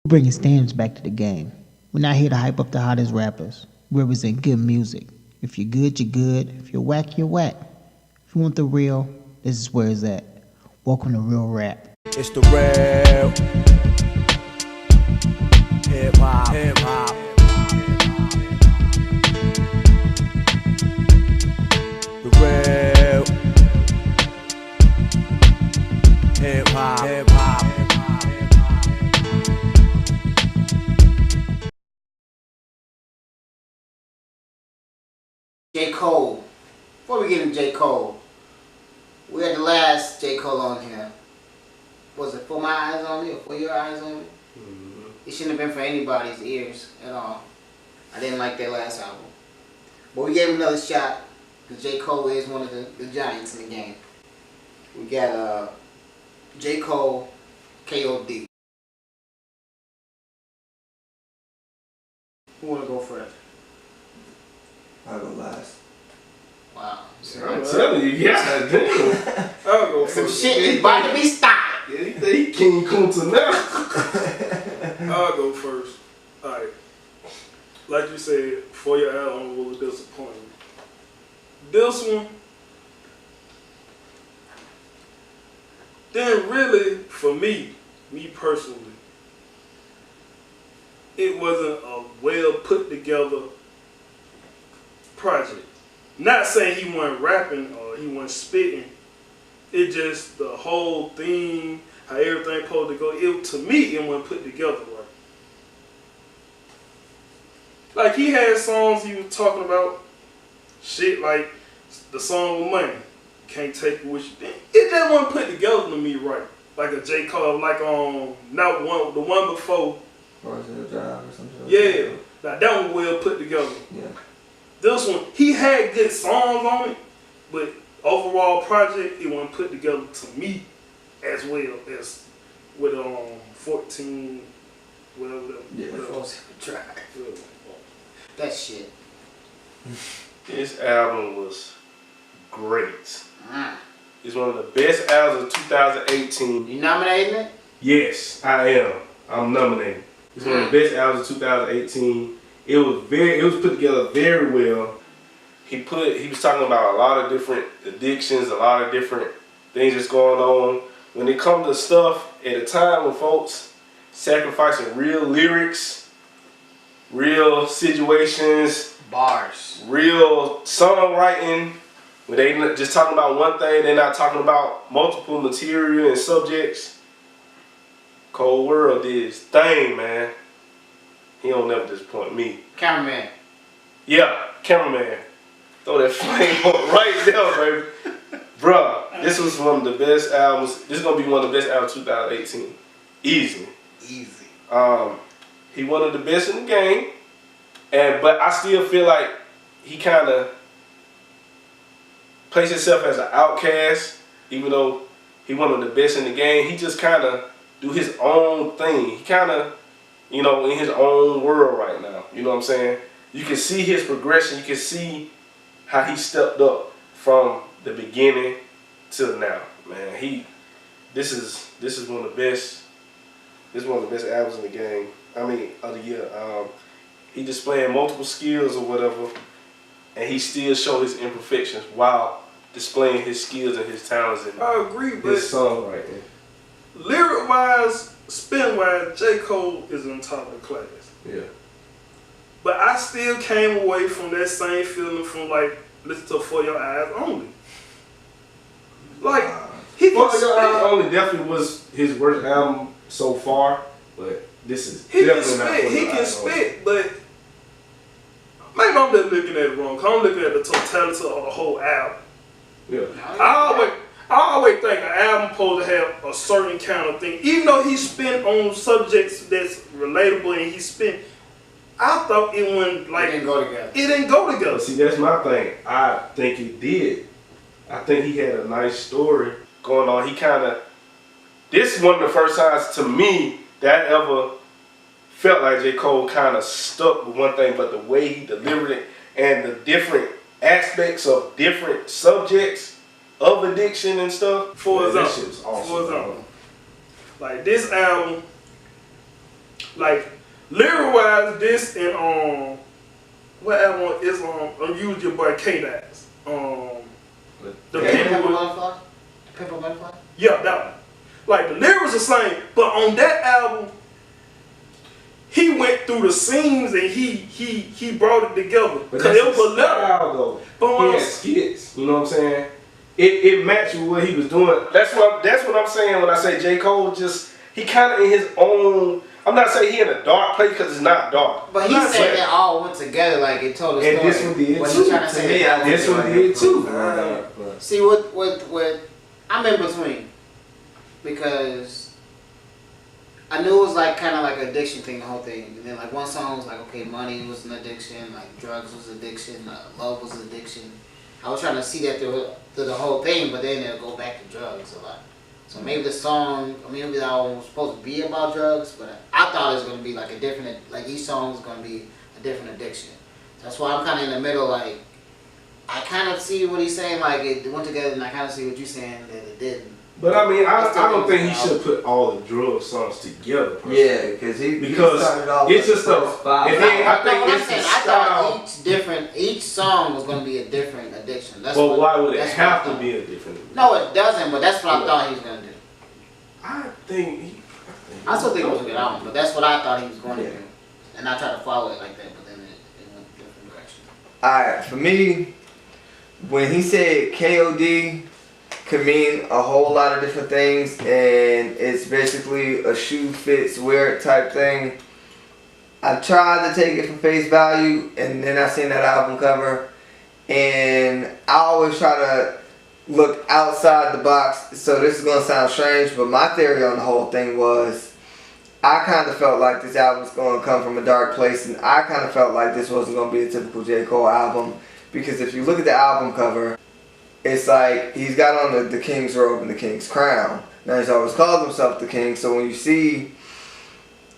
Bringing standards back to the game. We're not here to hype up the hottest rappers. We represent good music. If you're good, you're good. If you're whack, you're whack. If you want the real, this is where it's at. Welcome to Real Rap. It's the real hip hop. The real hip hop. J. Cole. Before we get into J. Cole, we had the last J. Cole on here. Was it For My Eyes Only or For Your Eyes Only? It shouldn't have been for anybody's ears at all. I didn't like that last album. But we gave him another shot because J. Cole is one of the giants in the game. We got J. Cole, KOD. Who want to go first? I'll go last. Wow. I'm telling you, yeah, damn. I'll go Some first. shit is about to be stopped. Yeah, he think he King Kunta now. I'll go first. Alright. Like you said, For Your Eyes Only was a disappointment. This one didn't really, for me personally, it wasn't a well put together project. Not saying he wasn't rapping or he wasn't spitting. It just the whole thing, how everything supposed to go. To me, it wasn't put together right. Like he had songs he was talking about, shit like the song with Money, Can't Take It With You. It just wasn't put together to me right. Like a J. Cole, like not one, the one before. Drive or something. Yeah, like that one well put together. Yeah. This one, he had good songs on it, but overall project, it wasn't put together to me as well as with 14, whatever. Yeah. Try. That shit. This album was great. It's one of the best albums of 2018. You nominating it? Yes, I am. I'm nominated. It's one of the best albums of 2018. It was put together very well. He was talking about a lot of different addictions, a lot of different things that's going on. When it comes to stuff at a time when folks sacrificing real lyrics, real situations, Bars. real songwriting, when they not just talking about one thing, they're not talking about multiple material and subjects. Cold World did his thing, man. He don't never disappoint me. Cameraman. Yeah, cameraman. Throw that flame on right there, baby. Bruh, this was one of the best albums. This is gonna be one of the best albums of 2018. Easily. Easy. He one of the best in the game. But I still feel like he kinda plays himself as an outcast, even though he one of the best in the game. He just kinda do his own thing. He kinda, in his own world right now. You know what I'm saying? You can see his progression. You can see how he stepped up from the beginning till now. Man, this is one of the best. This is one of the best albums in the game. I mean, of the year. He displaying multiple skills or whatever, and he still show his imperfections while displaying his skills and his talents and I agree, but his songwriting. lyric wise, spin wise, J. Cole is on top of the class. Yeah. But I still came away from that same feeling from like listen to For Your Eyes Only. Like he For can Your Eyes spit. Only definitely was his worst album so far, but this is He can definitely not For spit. Your He can Eyes Only. spit, but maybe I'm just looking at it wrong. Cause I'm looking at the totality of the whole album. Yeah. I always think an album supposed to have a certain kind of thing. Even though he spent on subjects that's relatable and he spent, I thought it wouldn't like It didn't go together. It didn't go together. But see, that's my thing. I think it did. I think he had a nice story going on. This is one of the first times to me that I ever felt like J. Cole kind of stuck with one thing, but the way he delivered it and the different aspects of different subjects of addiction and stuff. For man, that example, shit was awesome. like this album, Like lyric wise, this and what album is Use Your Boy K-Dax. The Pimple people. Butterfly? Pimple Butterfly? Yeah, that one. Like the lyrics are the same, but on that album, he went through the scenes and he brought it together. But Cause that's it was a letter. style though. But He had skits, you know what I'm saying? It matched with what he was doing. That's what I'm saying when I say J. Cole he kind of in his own. I'm not saying he in a dark place because it's not dark. But he said they all went together, like it told a story. And this one did What too. he trying to To say me, that I This one did too. see what I'm in between, because I knew it was like kind of like an addiction thing, the whole thing. And then like one song was like, okay, money was an addiction, like drugs was addiction, love was addiction. I was trying to see that through the whole thing, but then it'll go back to drugs a lot. So maybe the song, maybe that album was supposed to be about drugs, but I thought it was going to be like a different, like each song was going to be a different addiction. That's why I'm kind of in the middle, like, I kind of see what he's saying, like it went together, and I kind of see what you're saying that it didn't. But I mean, I don't think he should put all the drug songs together. per se. Yeah, Because started off it's with just the a- first five. and then I think what I'm it's saying, the I thought style. each song was going to be a different addiction. That's But what, why would it that's have what I to thought. be a different? No, it doesn't, but that's what I thought he was going to do. I think. I still think it was a good album, but that's what I thought he was going to do. And I tried to follow it like that, but then it went a different direction. Alright, for me, when he said KOD could mean a whole lot of different things, and it's basically a shoe fits wear it type thing, I tried to take it for face value, and then I seen that album cover, and I always try to look outside the box. So this is gonna sound strange, but my theory on the whole thing was, I kind of felt like this album's gonna come from a dark place, and I kind of felt like this wasn't gonna be a typical J. Cole album, because if you look at the album cover, it's like he's got on the king's robe and the king's crown. Now he's always called himself the king, so when you see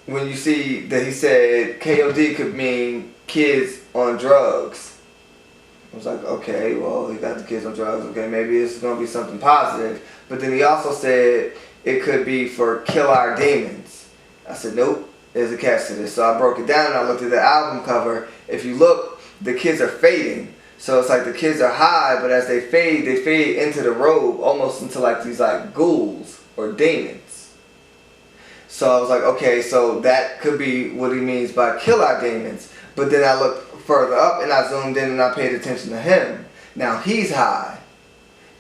that he said KOD could mean kids on drugs, I was like, okay, well, he got the kids on drugs, okay, maybe it's going to be something positive. But then he also said it could be for kill our demons. I said, nope, there's a catch to this. So I broke it down and I looked at the album cover. If you look, the kids are fading. So it's like the kids are high, but as they fade into the robe, almost into like these like ghouls or demons. So I was like, okay, so that could be what he means by kill our demons. But then I looked further up and I zoomed in and I paid attention to him. Now he's high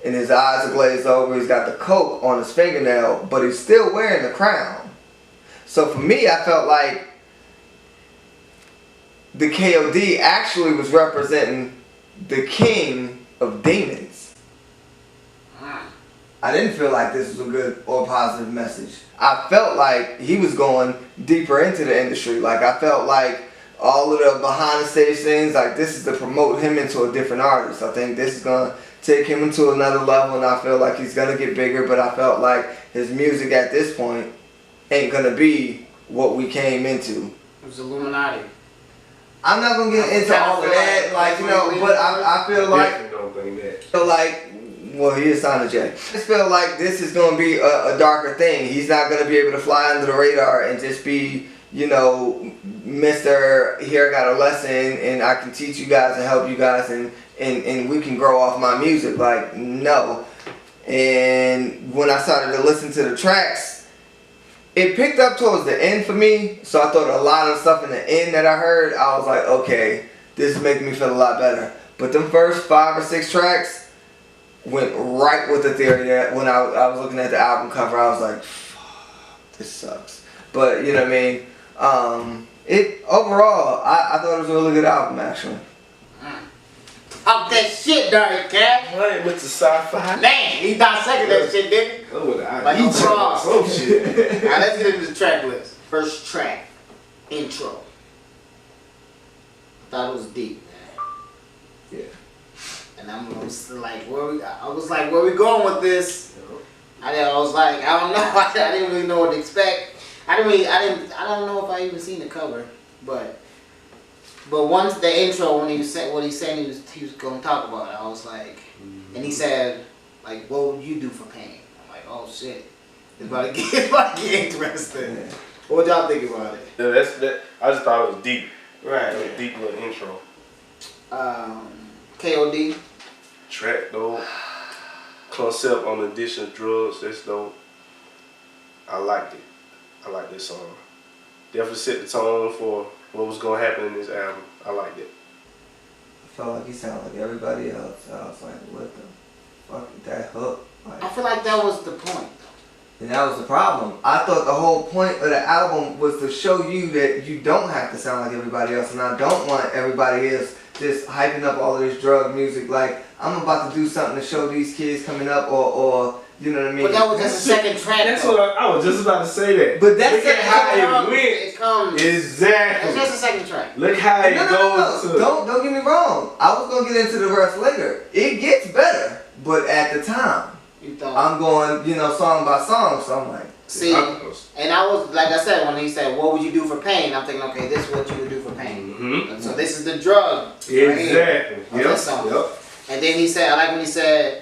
and his eyes are glazed over. He's got the coke on his fingernail, but he's still wearing the crown. So for me, I felt like the KOD actually was representing the king of demons. I didn't feel like this was a good or positive message. I felt like he was going deeper into the industry. Like I felt like all of the behind the stage things, like this is to promote him into a different artist. I think this is gonna take him into another level, and I feel like he's gonna get bigger, but I felt like his music at this point ain't gonna be what we came into. It was Illuminati. I'm not gonna get into all of that, like, you know, but I feel like, Definitely don't think that. well, he is signed to J. I just feel like this is gonna be a darker thing. He's not gonna be able to fly under the radar and just be, you know, Mr. Here I got a lesson and I can teach you guys and help you guys and we can grow off my music. Like, no. And when I started to listen to the tracks, it picked up towards the end for me. So I thought a lot of stuff in the end that I heard, I was like, okay, this is making me feel a lot better. But them first 5 or 6 tracks went right with the theory that when I was looking at the album cover, I was like, fuck, this sucks. But, you know what I mean? Overall, I thought it was a really good album, actually. Talk that shit, dirty cat. I ain't with the sci-fi. Man, he dissected that shit, didn't he? I'm with the Like he draws. some shit. Now let's get into the track list. First track, intro. Thought it was deep, man. Yeah. And I was like, where we going with this? I was like, I don't know. I didn't really know what to expect. I don't know if I even seen the cover, but once the intro, when he said what he said he was going to talk about, I was like, and he said, like, what would you do for pain? I'm like, oh shit, it's about to get interesting. What y'all think about it? Yeah, that. I just thought it was deep. Right. It was a deep little intro. KOD. Track dope. Concept on the addition of drugs. That's dope. I liked it. I like this song. Definitely set the tone for what was gonna happen in this album. I liked it. I felt like he sounded like everybody else. I was like, what the fuck is that hook? Like, I feel like that was the point. and that was the problem. I thought the whole point of the album was to show you that you don't have to sound like everybody else, and I don't want everybody else just hyping up all of this drug music. Like, I'm about to do something to show these kids coming up, or you know what I mean? But that was just the second track. That's though. what I was just about to say that. But that's Look at how it went. It comes. Exactly. It's just the second track. Look how it goes to. Don't get me wrong. I was gonna get into the rest later. It gets better, but at the time, You thought. I'm going, song by song. So I'm like, See, and I was, like I said, when he said, what would you do for pain? I'm thinking, okay, this is what you would do for pain. Mm-hmm. So this is the drug. Exactly. Yep. And then he said, I like when he said,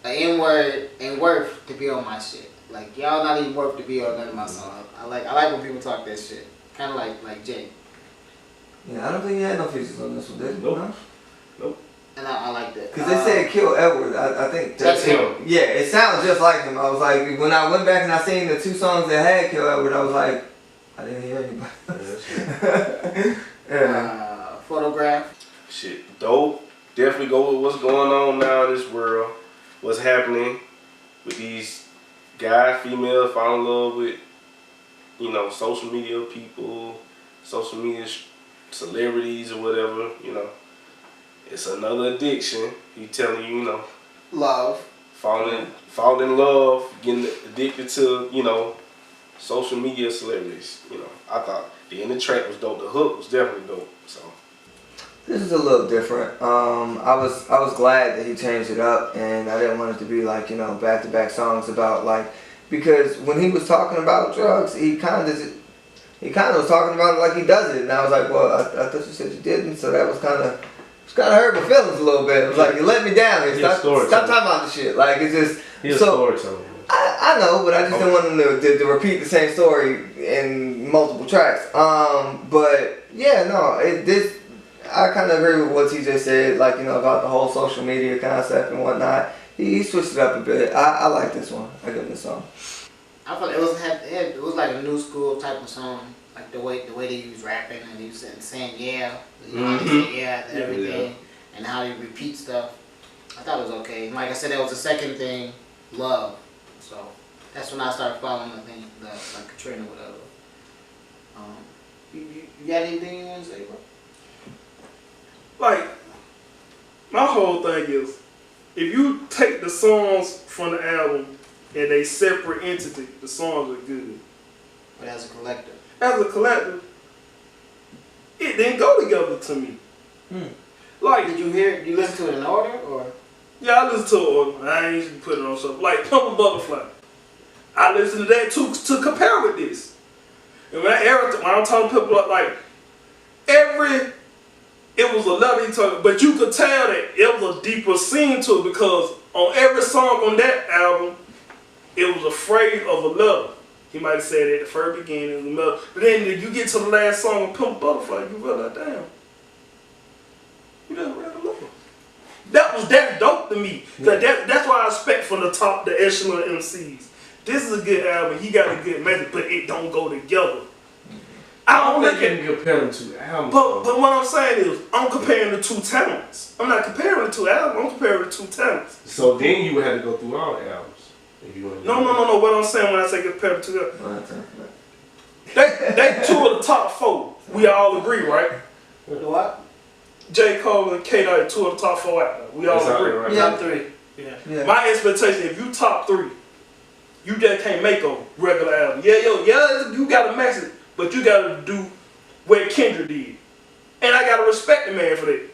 an N-word ain't worth to be on my shit. Like, y'all not even worth to be on none of my songs. I like when people talk that shit. Kind of like Jay. yeah, I don't think he had no features on this one, did he? Nope. No? And I like that. Because they said kill Edward. I think That's him. Yeah, it sounds just like him. I was like, when I went back and I seen the 2 songs that had kill Edward, I was like, I didn't hear anybody. Yeah. Photograph. Shit, dope. Definitely go with what's going on now in this world. What's happening with these guys, females fall in love with, social media people, social media celebrities or whatever, It's another addiction. He telling you, Love. fall in love, getting addicted to, social media celebrities. I thought the end of the track was dope. The hook was definitely dope. So This is a little different. I was glad that he changed it up, and I didn't want it to be like back-to-back songs about because when he was talking about drugs, he kind of was talking about it like he does it, and I was like, well, I thought you said you didn't, so that was kind of hurt my feelings a little bit. It was like, you let me down here. Stop talking about the shit. Like, it's just he's a storyteller. I know, but I just didn't want him to repeat the same story in multiple tracks. But yeah, no, I kind of agree with what he just said, about the whole social media concept and whatnot. He switched it up a bit. I like this one. I give him this song. I felt it was like a new school type of song, like the way they use rapping and he was saying yeah, how they say yeah and everything, and how they repeat stuff. I thought it was okay. Like I said, that was the second thing, love. So that's when I started following the thing, like Katrina, whatever. You got anything you want to say, bro? Like, my whole thing is, if you take the songs from the album and they separate entity, the songs are good. But as a collective. As a collective, it didn't go together to me. Like, Did you listen to it in order or? yeah, I listen to it. I ain't usually put it on something like Pump a Butterfly. I listen to that to compare with this. And when I'm talking to people it was a love he talked, but you could tell that it was a deeper scene to it because on every song on that album, it was a phrase of a love. He might have said it at the first beginning, of love, but then you get to the last song of Pimp Butterfly, you realize, damn, you done read a love. That's dope to me. Yeah. That's why I expect from the top, the echelon MCs. This is a good album. He got a good message, but it don't go together. I don't look at you compare them to albums. But what I'm saying is, I'm comparing the 2 talents. I'm not comparing the 2 albums. I'm comparing the 2 talents. So then you would have to go through all the albums. If you want to No. What I'm saying when I say compare the 2 albums, they 2 of the top 4. We all agree, right? What? J. Cole and KOD, 2 of the top 4 albums. We all agree. Right? Yeah, 3. Yeah. My expectation, if you top 3, you just can't make a regular album. Yeah, you got a message. But you gotta do what Kendrick did. And I gotta respect the man for that.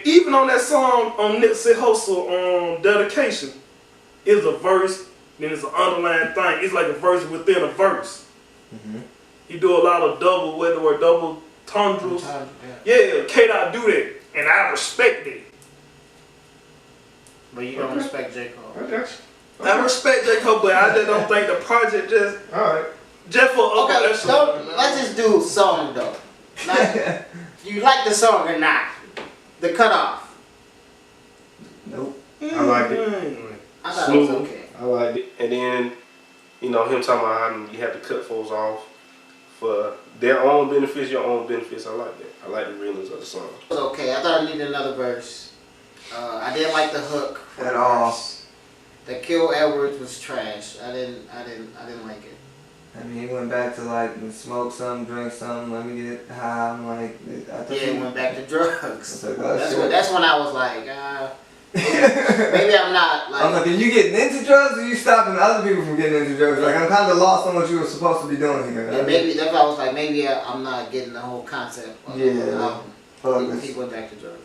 Even on that song on Nipsey Hussle Dedication, it's a verse, then it's an underlying thing. It's like a verse within a verse. Mm-hmm. He do a lot of double tundras. Yeah, K-Dot do that. And I respect that. But you don't respect J. Cole. I got you. I respect J. Cole, but I just don't think the project just for Okay, that song. let's just do song though. Like, you like the song or not? The cutoff. Nope. I liked it. I thought it was Smooth. okay. I liked it. And then, you know, him talking about how you have to cut folks off for their own benefits, your own benefits. I like that. I like the realness of the song. It was okay. I thought I needed another verse. I didn't like the hook for At the all. verse. The Kill Edwards was trash. I didn't like it. I mean, he went back to like smoke some, drink some, let me get high. I'm like, I thought Yeah, it went back to drugs. Like, oh, That's when I was like, maybe I'm not like. I'm like, are you getting into drugs or you stopping other people from getting into drugs? Like, I'm kind of lost on what you were supposed to be doing here. Yeah, maybe that's why I was like, maybe I'm not getting the whole concept of the album. He went back to drugs.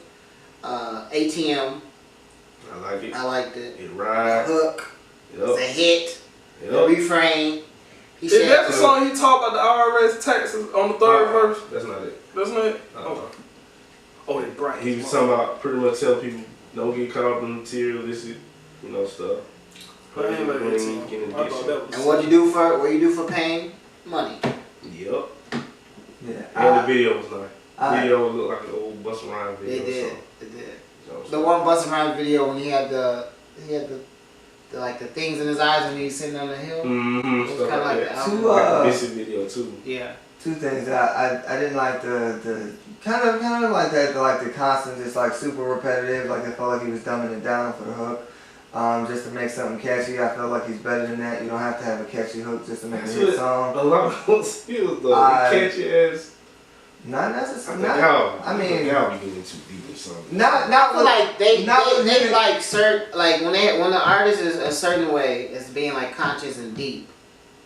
ATM. I like it. I liked it. It The rides. hook. It was a Yep. hit. The Yep. refrain. He Is said, that the song he talked about the IRS taxes on the third verse? That's not it. That's not it? Uh-uh. Oh, it's bright. He was talking about pretty much telling people don't get caught up in material, this is, you know, stuff. I ain't like that song. Getting I thought that was and what you do for pain? Money. Yep. Yeah. And the video was nice. Video looked like an old Busta Rhymes video. It did. So, It did. so The one Busta Rhymes video when he had the like the things in his eyes when he was sitting on the hill. Mm-hmm. It was Stuff kind of like like that. the album. Two, Like a Missy video too. Yeah. Two things. I didn't like the kind of like that, the constant, just like super repetitive. Like I felt like he was dumbing it down for the hook. Just to make something catchy. I feel like he's better than that. You don't have to have a catchy hook just to make a hit song. A lot of those skills though. Catchy ass. Not necessarily. I mean, y'all be getting too deep or something. I feel like they like when the artist is a certain way, it's being like conscious and deep.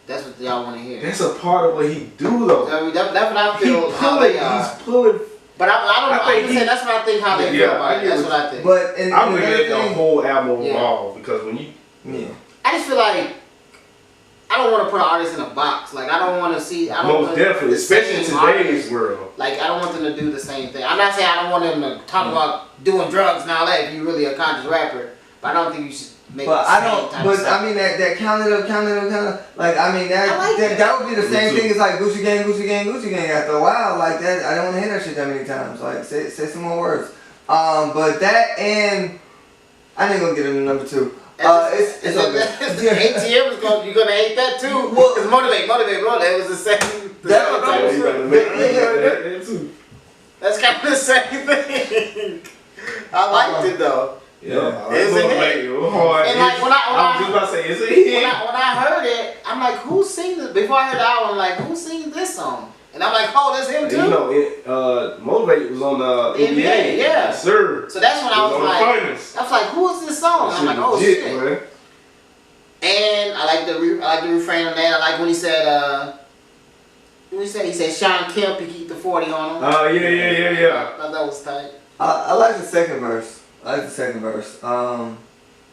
That's what y'all want to hear. That's a part of what he do though. So that's what I feel. He's pulling. But I don't know. I'm just saying that's what I think how they feel about it. That's what I think. But I'm looking at the whole album overall because when you, I just feel like I don't want to put an artist in a box. Like I don't want to see. I don't most definitely, especially in today's world. Like I don't want them to do the same thing. I'm not saying I don't want them to talk about doing drugs and all that. If you're really a conscious rapper, but I don't think you should make. But the I same don't. type But of stuff. I mean that counted up. Like I mean that would be the same thing as like Gucci Gang. After a while, like that, I don't want to hear that shit that many times. Like say some more words. But that and I ain't gonna get into number two. It's okay. ATM is going. You're gonna hate that too. Cause motivate. It was the same. That's kind of the same thing. I liked it though. Yeah, it's a hit. And like when I was just about to say it's a hit. When I heard it, I'm like, who sings this? Before I heard the album, I'm like, who sings this song? And I'm like, oh, that's him too. You know, Motivate was on NBA. Yeah. Yes, sir. So that's when I was like, who is this song? And I'm like, oh shit. Man. And I like the refrain on that. I like when he said, he said Sean Kemp, he keep the 40 on him. Oh yeah. I thought that was tight. I like the second verse.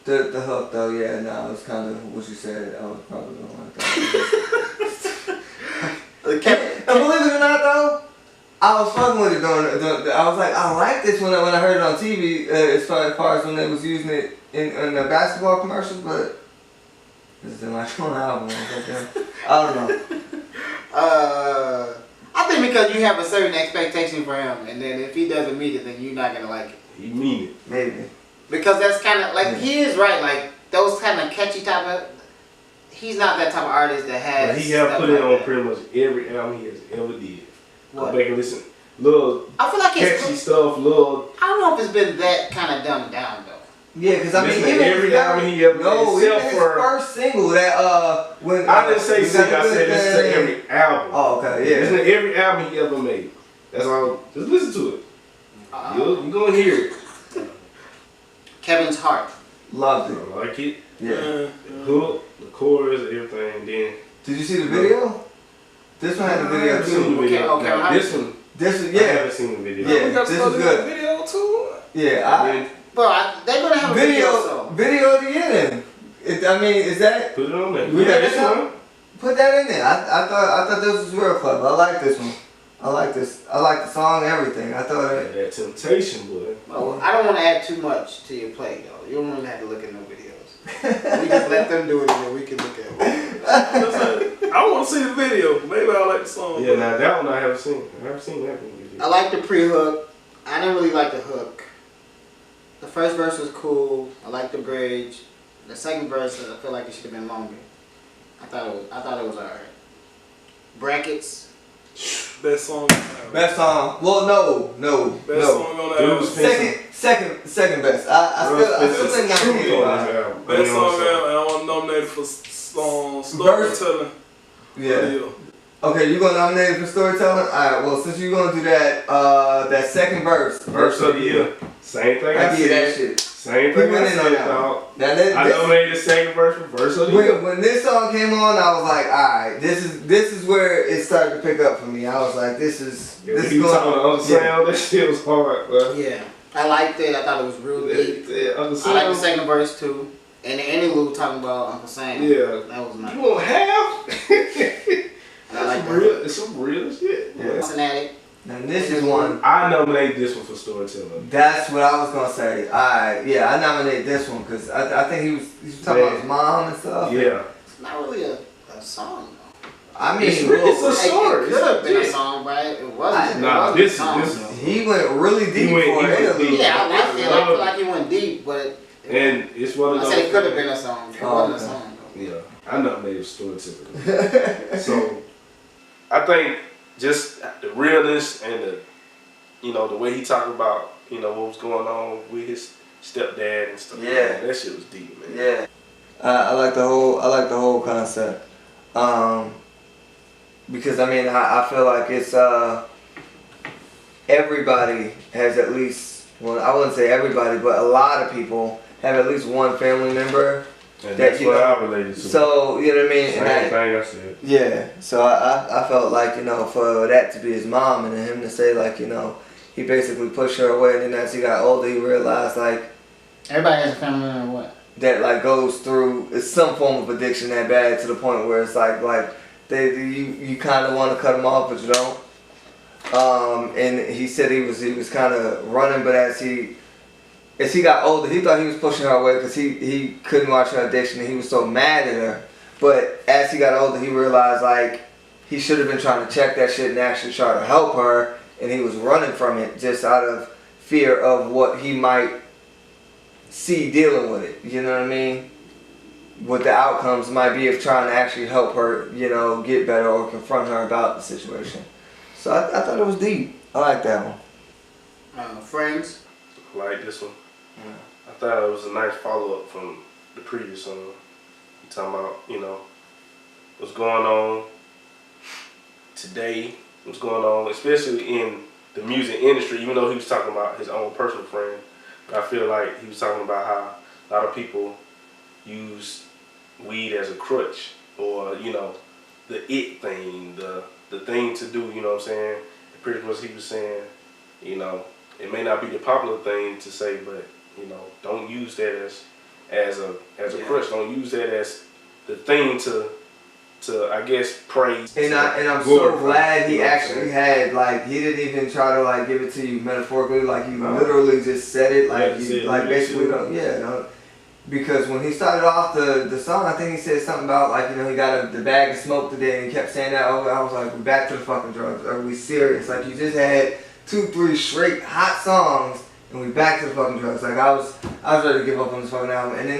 The hook though, yeah, no, it's kind of what you said. I was probably gonna like that. And believe it or not though, I was fucking with it I was like, I like this when I heard it on TV, as far as when they was using it in the basketball commercials, but it's in like on the album. I don't know. I think because you have a certain expectation for him, and then if he doesn't meet it, then you're not gonna like it. He mean it. Maybe. Because that's kind of like he is right. Like those kind of catchy type of. He's not that type of artist that has. But he have put it on pretty much every album he has ever did. What? Go back and listen. Little I feel like catchy stuff. Little. I don't know if it's been that kind of dumbed down though. Yeah, because I mean, even every album he ever made, even his first single that when I didn't say single, I said listen to every album. Oh, okay, yeah. Listen to every album he ever made. That's all. Just listen to it. You're gonna hear it. Kevin's Heart. Loved it. I like it. Yeah. The hook, the chorus, everything. Then. Did you see the video? This one had the video too. Okay. This was I haven't seen the video. Yeah, this was good. Video too. Yeah, they're gonna have a video at the end. I mean, is that? Put it on there. This one. Put that in there. I thought this was real clever. I like this one. I like this. I like the song, everything. I thought that Temptation, boy. Well, I don't want to add too much to your play though. You don't really have to look at no videos. We just let them do it and then we can look at it. I want to see the video. Maybe I like the song. Yeah, now that one I haven't seen. I haven't seen that one. I like the pre-hook. I didn't really like the hook. The first verse was cool. I like the bridge. The second verse, I feel like it should have been longer. I thought it was alright. Brackets. Best song. Best song. Well, no. Best song on the album. Second best. I still think True nothing. on this album. Best song ever. I want nominated for storytelling. Yeah. Okay, you gonna nominate it for storytelling? Alright, well, since you're gonna do that, that second verse. Verse of the year. Same thing I I did that said. shit. Same He thing went I in on said, that dog. one. Now, that, I nominated the second verse for verse of the year. when this song came on, I was like, alright, this is where it started to pick up for me. I was like, this is Yeah, this you is talking going about the sound, that shit was hard, bro. Yeah. I liked it. I thought it was real deep. Yeah, I like the second verse too. And the interlude talking about Uncle Sam. Yeah. That was nice. You want half? I like that. It's some real shit. Yeah. Cincinnati. Now this is one. I nominate this one for storytelling. That's what I was gonna say. Alright, yeah, I nominate this one because I think he was talking about his mom and stuff. Yeah. It's not really a song though. I mean, It's a story. It could have been a It's song, but it wasn't. Nah, it wasn't this a song, is- though. he went really deep He went- for he went it. deep. Yeah, I liked it. I feel like he went deep, but And it's one of I those. said it could have been a song. It wasn't a song though. Yeah, I nominated storytelling. So, I think just the realness and the way he talked about, what was going on with his stepdad and stuff. Yeah. That shit was deep, man. Yeah, I like the whole concept. Because I mean, I feel like it's everybody has at least, well, I wouldn't say everybody, but a lot of people have at least one family member. And That, that's you what know, I related to. So you know what I mean. Same And thing I said. yeah, so I felt like for that to be his mom and him to say like he basically pushed her away, and then as he got older he realized like Everybody has a family member. What? that like goes through some form of addiction that bad to the point where it's like you kind of want to cut him off but you don't. And he said he was kind of running, but as he got older, he thought he was pushing her away because he couldn't watch her addiction and he was so mad at her. But as he got older, he realized like he should have been trying to check that shit and actually try to help her, and he was running from it just out of fear of what he might see dealing with it. You know what I mean? What the outcomes might be of trying to actually help her, get better or confront her about the situation. So I thought it was deep. I like that one. Friends. I like this one. I thought it was a nice follow up from the previous song. You talking about, what's going on today, what's going on, especially in the music industry, even though he was talking about his own personal friend. I feel like he was talking about how a lot of people use weed as a crutch or, the it thing, the thing to do, you know what I'm saying? Pretty much he was saying, it may not be the popular thing to say, but don't use that as a crutch. Don't use that as the thing to I guess praise. And I'm so glad he actually had he didn't even try to give it to you metaphorically, he literally just said it basically because when he started off the song, I think he said something about he got the bag of smoke today and he kept saying that over. I was like, we're back to the fucking drugs. Are we serious? You just had 2-3 straight hot songs and we back to the fucking drugs. I was ready to give up on this fucking album. And then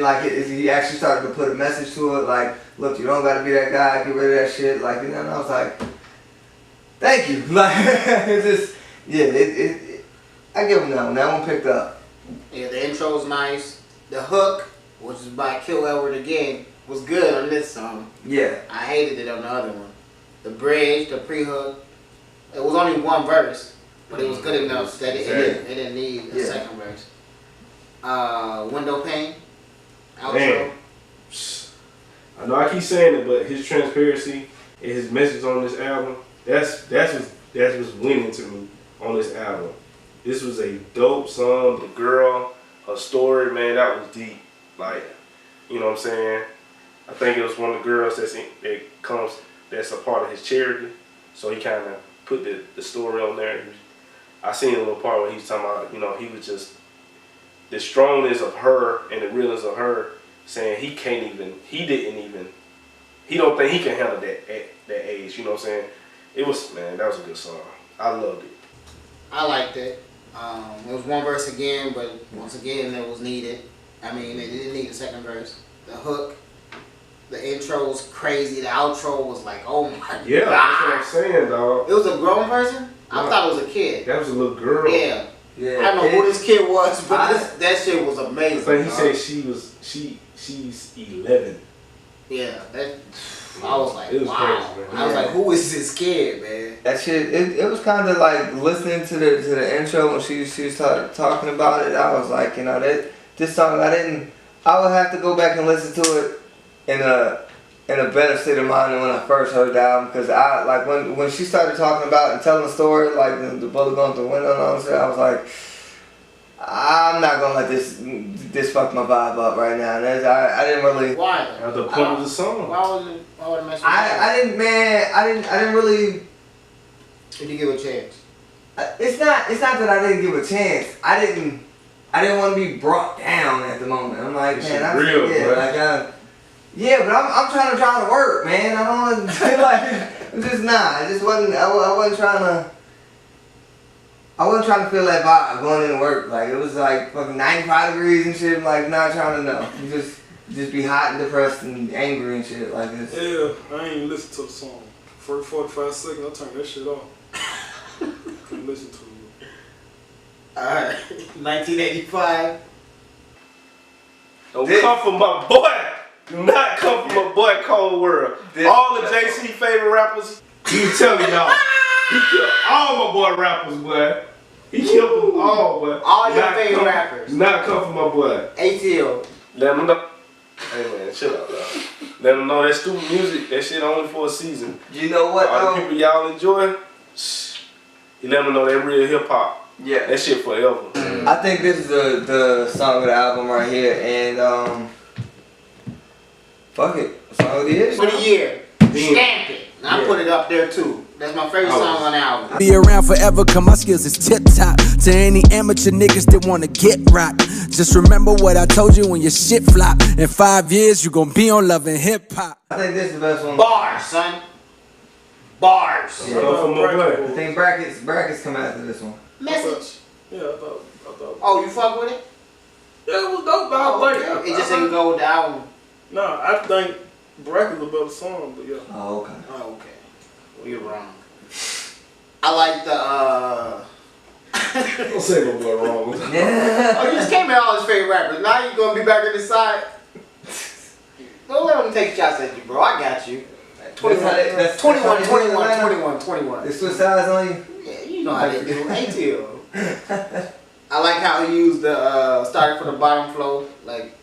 he actually started to put a message to it look, you don't gotta be that guy, get rid of that shit. And I was like, thank you. It's just I give him that one. That one picked up. Yeah, the intro's nice. The hook, which is by Kill Edward again, was good on this song. Yeah. I hated it on the other one. The bridge, the pre-hook, it was only one verse, but it was good enough that it didn't need a second verse. Window pane, outro. Man. I know I keep saying it, but his transparency and his message on this album, that's what's winning to me on this album. This was a dope song. The girl, her story, man, that was deep. You know what I'm saying? I think it was one of the girls that's a part of his charity. So he kind of put the story on there. I seen a little part where he was talking about, he was just, the strongness of her and the realness of her saying he don't think he can handle that at that age. You know what I'm saying? That was a good song. I loved it. I liked it. It was one verse again, but once again, it was needed. I mean, it didn't need a second verse. The hook, the intro was crazy. The outro was like, oh my god. Yeah, that's what I'm saying, dog. It was a grown person? I Yeah. thought it was a kid. That was a little girl. Yeah. Yeah. I don't know who this kid was, but that shit was amazing. I think he dog. said she's 11. Yeah, I was like, It was wow. crazy, man. I was like, who is this kid, man? That shit, it was kind of like listening to the intro when she was talking about it. I was like, you know, this song I would have to go back and listen to it in a better state of mind than when I first heard the album, because I like when she started talking about and telling the story, like the bullet going through the window and all that shit, I was like, I'm not gonna let this fuck my vibe up right now. And I didn't really. Why? That was the point of the song. Why would it mess with I didn't really. Did you give it a chance? It's not that I didn't give a chance. I didn't want to be brought down at the moment. I'm like, This man, shit I'm real, bro. yeah, but I'm trying to drive to work, man. I don't want to like. I'm just not. I just wasn't. I wasn't trying to. I wasn't trying to feel that vibe going into work. Like, it was like fucking 95 degrees and shit. I'm like, not trying to know. You just be hot and depressed and angry and shit like this. Yeah, I ain't even listen to the song. First 45 seconds, I turned that shit off. Couldn't listen to it. Alright, 1985. Don't come from my boy. Do not come from my boy Cold World. All the JC favorite rappers, he telling y'all. He killed all my boy rappers, boy. He killed them all, boy. All your favorite rappers. Not come from my boy. ATL. Let them know. Hey man, chill out, dog. Let them know that stupid music, that shit only for a season. You know what? All the people y'all enjoy, you let them know that real hip hop. Yeah. That shit forever. I think this is the song of the album right here, and fuck it, song of the year. For the year. Stamp it. And I Yeah. put it up there too. That's my favorite song on the album. Be around forever, cause my skills is tip top. To any amateur niggas that wanna get rocked, just remember what I told you when your shit flop. In 5 years, you gon' be on Love and Hip Hop. I think this is the best one. Bars, son. Bars. Yeah. Come from my boy. I think brackets come after this one. Message. Yeah, I thought. Oh, you fuck with it? Yeah, it was dope, but I Oh, like okay. It just didn't go with the album. Nah, I think Bracket's a better song, but yeah. Oh, okay. Oh, okay. Well, you're wrong. I like the Don't say my boy wrong. Yeah. Oh, you just came at all his favorite rappers. Now you gonna be back on this side. Don't let them take shots at you, bro. I got you. 21, That's 21, that's 21, how they do it, 21, 21. They switch sides on you. Yeah, you know how they do. ATL. I like how he used the started from the bottom flow, like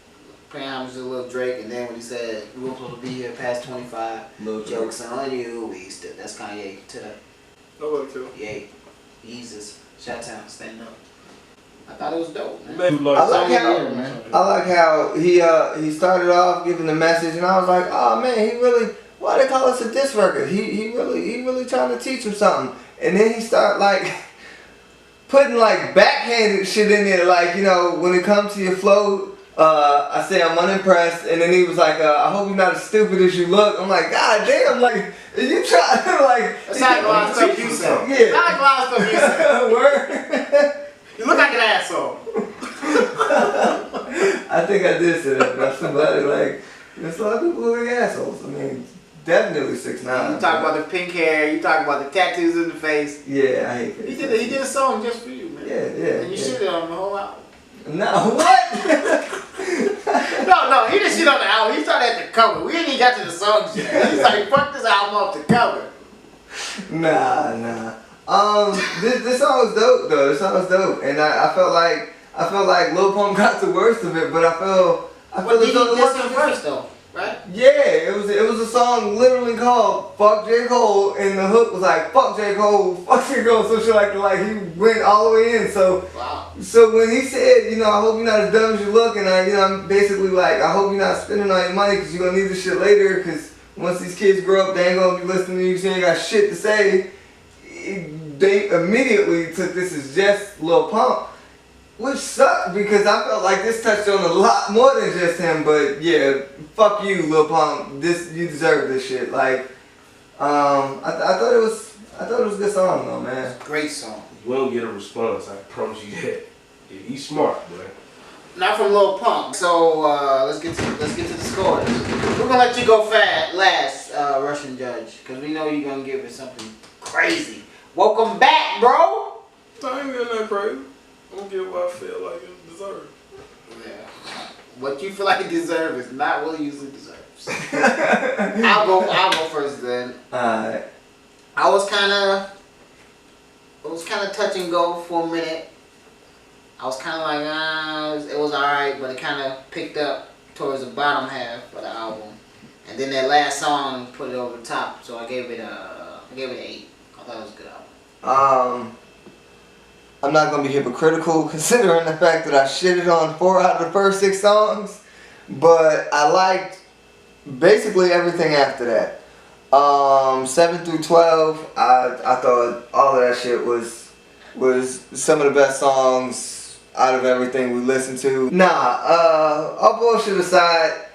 playing homage to Lil Drake, and then when he said we weren't supposed to be here past 25, Lil Drake. jokes on you, we still. That's Kanye to the Nobody care. yay, Jesus, Chi-Town, stand up. I thought it was dope, man. Man, I like how man. I like how he started off giving the message, and I was like, oh man, he really. Why they call us a diss record? He really trying to teach him something, and then he start like putting like backhanded shit in there, like, you know, when it comes to your flow. I say I'm unimpressed, and then he was like, I hope you're not as stupid as you look. I'm like, God damn, like, you trying like. That's not a lot of stuff you said. Yeah. Not like a lot of stuff you said. Word. You look like an asshole. I think I did say that, but somebody like, there's a lot of people who are assholes. I mean, definitely 6ix9ine. You talk about the pink hair. You talk about the tattoos in the face. Yeah, I hate He it. did a song just for you, man. Yeah. And you shitted on him the whole album. No, what? No, he didn't shit on the album. He started at the cover. We ain't even got to the songs yet. He's like, fuck this album off the cover. Nah. This song was dope though. This song was dope, and I felt like Lil Pump got the worst of it, but I feel What did he the diss him first though? Right? Yeah, it was a song literally called "Fuck J. Cole," and the hook was like "Fuck J. Cole, fuck J. Cole," so shit like he went all the way in. So Wow. So when he said, you know, I hope you're not as dumb as you look, and I'm basically like, I hope you're not spending all your money because you're gonna need this shit later. Because once these kids grow up, they ain't gonna be listening to you, so you ain't got shit to say. They immediately took this as just Lil Pump. Which sucked because I felt like this touched on a lot more than just him. But yeah, fuck you, Lil Pump. You deserve this shit. Like, I thought it was a good song though, man. Great song. You won't get a response. I promise you that. Yeah, he's smart, boy. Not from Lil Pump. So let's get to the scores. We're gonna let you go last, Russian Judge, because we know you're gonna give it something crazy. Welcome back, bro. I ain't getting that crazy. I'm gonna get what I feel like it deserves. Yeah. What you feel like it deserves is not what it usually deserves. I'll go first then. Alright. It was kind of touch and go for a minute. I was kind of like, it was alright, but it kind of picked up towards the bottom half of the album. And then that last song put it over the top, so I gave it an 8. I thought it was a good album. I'm not gonna be hypocritical considering the fact that I shitted on 4 out of the first 6 songs, but I liked basically everything after that. 7 through 12, I thought all of that shit was some of the best songs out of everything we listened to. All bullshit aside,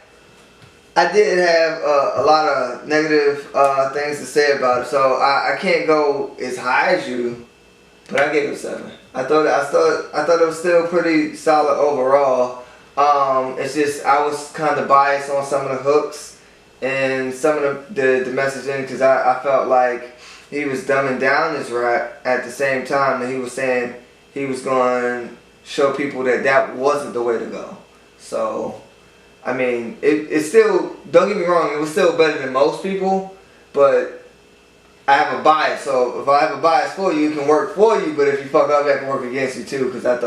I did have a lot of negative things to say about it, so I can't go as high as you, but I gave it a 7. I thought it was still pretty solid overall. It's just I was kind of biased on some of the hooks and some of the messaging because I felt like he was dumbing down his rap at the same time that he was saying he was going to show people that wasn't the way to go. So, I mean, it still, don't get me wrong, it was still better than most people, but I have a bias. So if I have a bias for you, it can work for you, but if you fuck up, that can work against you too, because I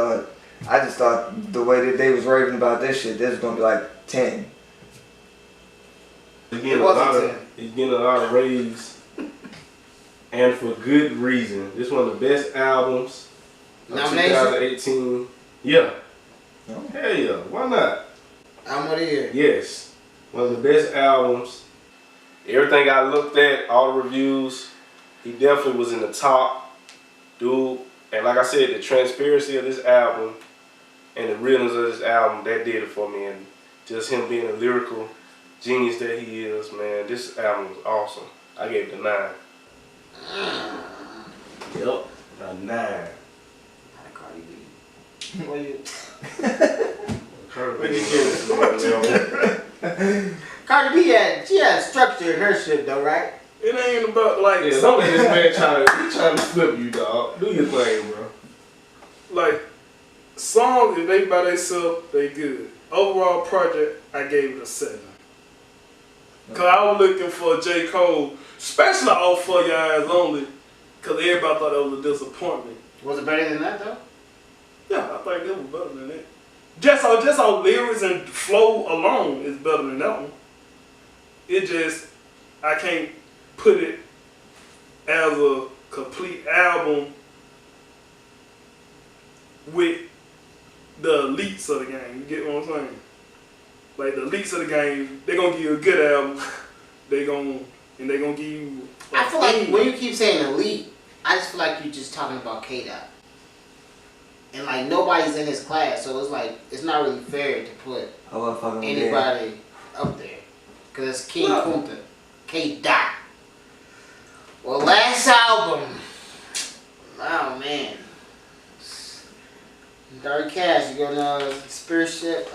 just thought the way that they was raving about this shit, this was going to be like 10. He's getting a lot of raves, and for good reason. This is one of the best albums of 2018. Yeah. Oh. Hell yeah, why not? Album of the year. Yes. One of the best albums. Everything I looked at, all the reviews, he definitely was in the top. Dude, and like I said, the transparency of this album and the realness of this album, that did it for me. And just him being a lyrical genius that he is, man, this album was awesome. I gave it a 9. Yep, a 9. Cardi B. What you? Cardi B had structure in her shit though, right? It ain't about like. Yeah, don't let this man trying to flip you, dog. Do your thing, bro. Like songs, if they by themselves, they good. Overall project, I gave it a 7. Cause I was looking for J. Cole, especially off For Your Eyes Only, cause everybody thought that was a disappointment. Was it better than that though? Yeah, I think it was better than that. Just on lyrics and flow alone is better than that one. It just, I can't put it as a complete album with the elites of the game. You get what I'm saying? Like the elites of the game, they're gonna give you a good album. They gonna give you. I feel like when you keep saying elite, I just feel like you're just talking about KOD. And like nobody's in his class, so it's like it's not really fair to put anybody up there. Cause it's King Kunta, KOD. Well, last album. Oh man. Dark Cash, you're gonna flagship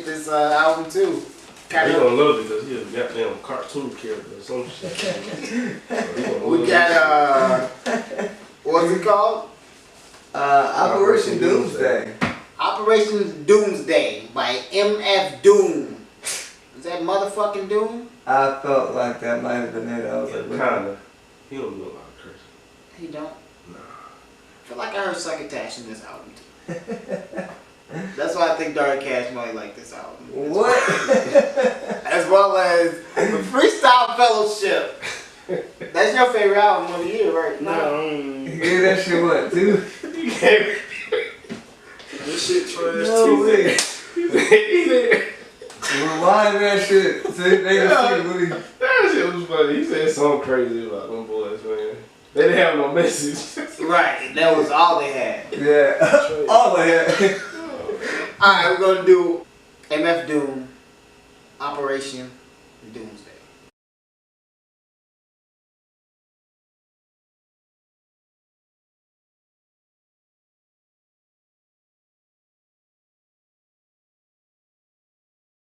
this album too. He gonna love it because he's a goddamn cartoon character or some shit. We got what's it called? Operation Doomsday. Operation Doomsday by MF Doom. Is that motherfucking Doom? I felt like that might have been it. I was like, kinda. He don't know a lot of curse. He don't? Nah. I feel like I heard Succotash in this album too. That's why I think Dark Cash might like this album. What? As well as the Freestyle Fellowship. That's your favorite album of the year, right? No. Yeah, that shit what, dude? This shit trash No too. way. Rewind that shit so they can see what he... That shit was funny. He said something crazy about them boys, man. They didn't have no message. Right, that was all they had. Yeah, all of it. Alright, we're gonna do MF Doom, Operation Doomsday.